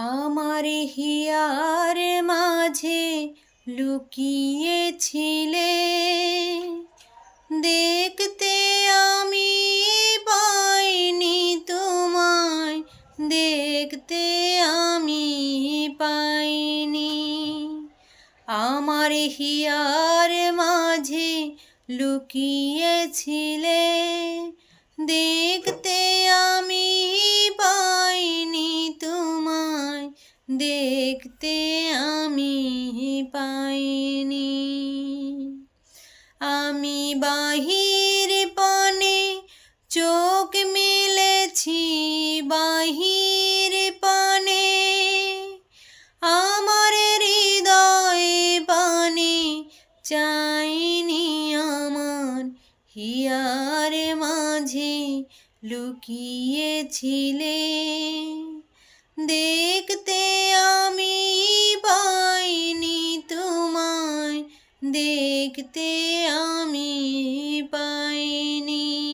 আমার হিয়ার মাঝে লুকিয়েছিলে, দেখতে আমি পাইনি তোমায়, দেখতে আমি পাইনি। আমার হিয়ার মাঝে লুকিয়েছিলে, দেখতে আমি পাইনি তোমায়, দেখতে আমি পাইনি। আমি বাহির পানে চোখ মেলেছি, বাহির পানে আমার হৃদয় পানে চাইনি। আমার হিয়ার মাঝে লুকিয়েছিলে, দেখতে আমি পাইনি তোমায়, দেখতে আমি পাইনি।